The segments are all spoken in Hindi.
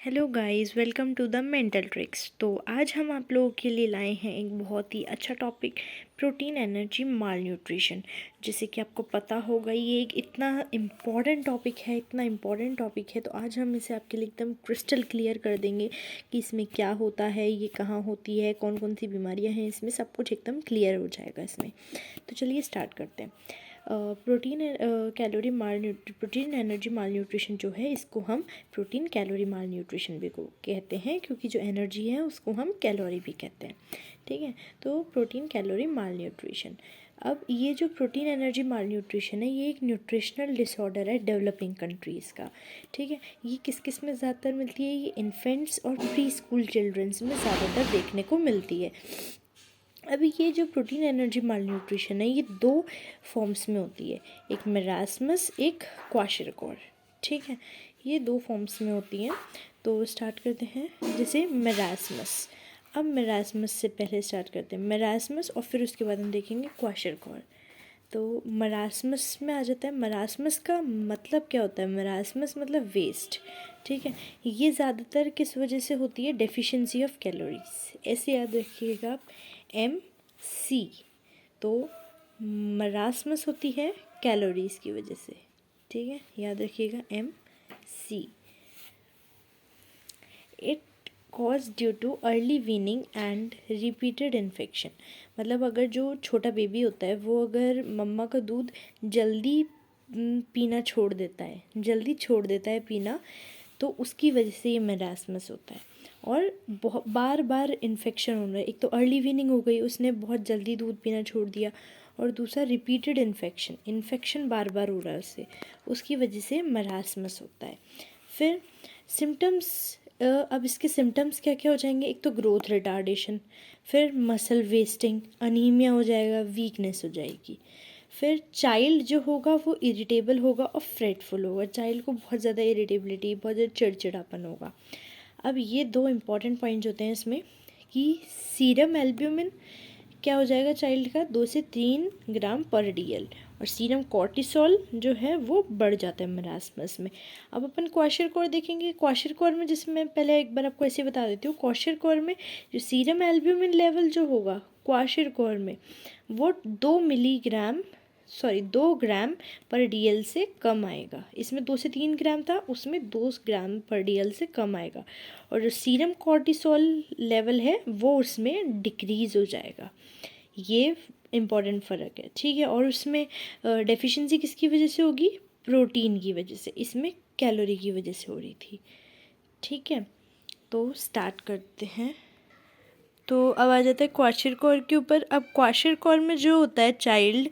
Hello guys, welcome to the mental tricks. तो आज हम आप लोगों के लिए लाए हैं एक बहुत ही अच्छा टॉपिक, प्रोटीन एनर्जी माल न्यूट्रिशन। जैसे कि आपको पता होगा ये एक इतना इम्पॉर्टेंट टॉपिक है, तो आज हम इसे आपके लिए एकदम क्रिस्टल क्लियर कर देंगे कि इसमें क्या होता है, ये कहाँ होती है, कौन कौन सी बीमारियाँ हैं, इसमें सब कुछ एकदम क्लियर हो जाएगा इसमें। तो चलिए स्टार्ट करते हैं। प्रोटीन एनर्जी माल न्यूट्रिशन जो है, इसको हम प्रोटीन कैलोरी माल न्यूट्रिशन भी को कहते हैं, क्योंकि जो एनर्जी है उसको हम कैलोरी भी कहते हैं। ठीक है, तो प्रोटीन कैलोरी माल न्यूट्रिशन। अब ये जो प्रोटीन एनर्जी माल न्यूट्रिशन है, ये एक न्यूट्रिशनल डिसऑर्डर है डेवलपिंग कंट्रीज़ का। ठीक है, ये किस किस में ज़्यादातर मिलती है? ये इन्फेंट्स और प्री स्कूल चिल्ड्रंस में ज़्यादातर देखने को मिलती है। अभी ये जो प्रोटीन एनर्जी माल न्यूट्रिशन है, ये दो फॉर्म्स में होती है, एक मेरास्मस, एक क्वाशिरकोर। ठीक है, ये दो फॉर्म्स में होती हैं। तो स्टार्ट करते हैं। जैसे मेरास्मस, अब मेरास्मस से पहले स्टार्ट करते हैं मेरास्मस, और फिर उसके बाद हम देखेंगे क्वाशिरकोर। तो मरासमस में आ जाता है। मरासमस का मतलब क्या होता है? मरासमस मतलब वेस्ट। ठीक है, ये ज़्यादातर किस वजह से होती है? Deficiency of calories. ऐसे याद रखिएगा आप, MC। तो मरासमस होती है कैलोरीज की वजह से। ठीक है, याद रखिएगा MC। It cause due too early weaning and repeated infection. मतलब अगर जो छोटा बेबी होता है वो अगर मम्मा का दूध जल्दी पीना छोड़ देता है पीना, तो उसकी वजह से ये मेरास्मस होता है। और बहुत बार बार इन्फेक्शन हो रहा है। एक तो अर्ली वीनिंग हो गई, उसने बहुत जल्दी दूध पीना छोड़ दिया, और दूसरा रिपीटेड इन्फेक्शन बार बार हो रहा है उससे, उसकी वजह से मेरास्मस होता है। फिर सिम्टम्स, अब इसके सिम्टम्स क्या क्या हो जाएंगे? एक तो ग्रोथ रिटार्डेशन, फिर मसल वेस्टिंग, अनीमिया हो जाएगा, वीकनेस हो जाएगी। फिर चाइल्ड जो होगा वो इरिटेबल होगा और फ्रेटफुल होगा। चाइल्ड को बहुत ज़्यादा इरिटेबिलिटी, बहुत ज़्यादा चिड़चिड़ापन होगा। अब ये दो इम्पॉर्टेंट पॉइंट्स होते हैं इसमें कि सीरम एल्ब्यूमिन क्या हो जाएगा चाइल्ड का? 2 से 3 ग्राम पर DL, और सीरम कॉर्टिसोल जो है वो बढ़ जाता है मरासमस में। अब अपन क्वाशिरकोर देखेंगे। क्वाशिरकोर में, जैसे मैं पहले एक बार आपको ऐसे बता देती हूँ, क्वाशिरकोर में जो सीरम एल्ब्यूमिन लेवल जो होगा क्वाशिरकोर में, वो 2 ग्राम पर DL से कम आएगा। इसमें 2 से 3 ग्राम था, उसमें 2 ग्राम पर DL से कम आएगा। और जो सीरम कॉर्टिसोल लेवल है वो उसमें डिक्रीज़ हो जाएगा। ये इम्पॉर्टेंट फ़र्क है। ठीक है, और उसमें डेफिशिएंसी किसकी वजह से होगी? प्रोटीन की वजह से। इसमें कैलोरी की वजह से हो रही थी। ठीक है, तो स्टार्ट करते हैं। तो अब आ जाता है क्वाशिरकोर के ऊपर। अब क्वाशिरकोर में जो होता है चाइल्ड,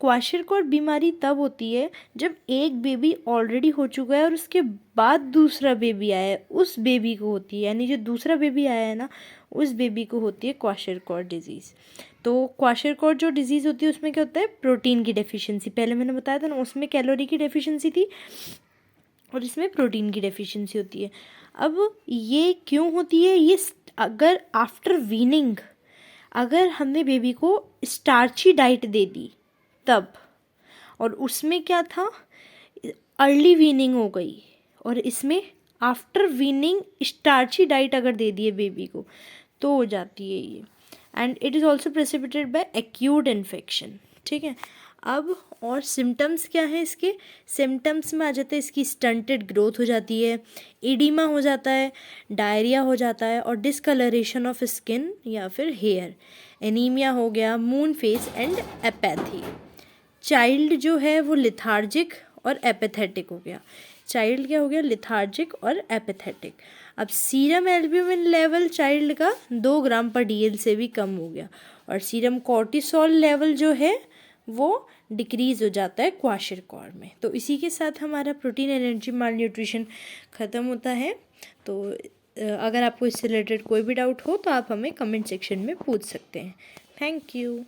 क्वाशिरकोर बीमारी तब होती है जब एक बेबी ऑलरेडी हो चुका है और उसके बाद दूसरा बेबी आया है, उस बेबी को होती है, यानी जो दूसरा बेबी आया है ना, उस बेबी को होती है क्वाशिरकोर डिजीज़। तो क्वाशिरकोर जो डिजीज़ होती है उसमें क्या होता है? प्रोटीन की डेफिशिएंसी। पहले मैंने बताया था ना, उसमें कैलोरी की डेफिशिएंसी थी और इसमें प्रोटीन की डेफिशिएंसी होती है। अब ये क्यों होती है? ये अगर आफ्टर वीनिंग, अगर हमने बेबी को स्टार्ची डाइट दे दी तब, और उसमें क्या था? अर्ली वीनिंग हो गई, और इसमें आफ्टर वीनिंग स्टार्ची डाइट अगर दे दिए बेबी को, तो हो जाती है ये। And it is also precipitated bye acute infection. ठीक है, अब और सिम्टम्स क्या हैं इसके? सिम्टम्स में आ जाते हैं इसकी स्टंटेड ग्रोथ हो जाती है, एडिमा हो जाता है, डायरिया हो जाता है, और डिसकलरेशन ऑफ स्किन या फिर हेयर, एनीमिया हो गया, moon face and apathy. Child जो है वो लिथार्जिक और एपेथेटिक हो गया। चाइल्ड क्या हो गया? लिथार्जिक और एपेथेटिक। अब सीरम एल्ब्यूमिन लेवल चाइल्ड का 2 ग्राम पर DL से भी कम हो गया, और सीरम कॉर्टिसोल लेवल जो है वो डिक्रीज़ हो जाता है क्वाशिरकोर में। तो इसी के साथ हमारा प्रोटीन एनर्जी माल न्यूट्रिशन ख़त्म होता है। तो अगर आपको इससे रिलेटेड कोई भी डाउट हो तो आप हमें कमेंट सेक्शन में पूछ सकते हैं। Thank you.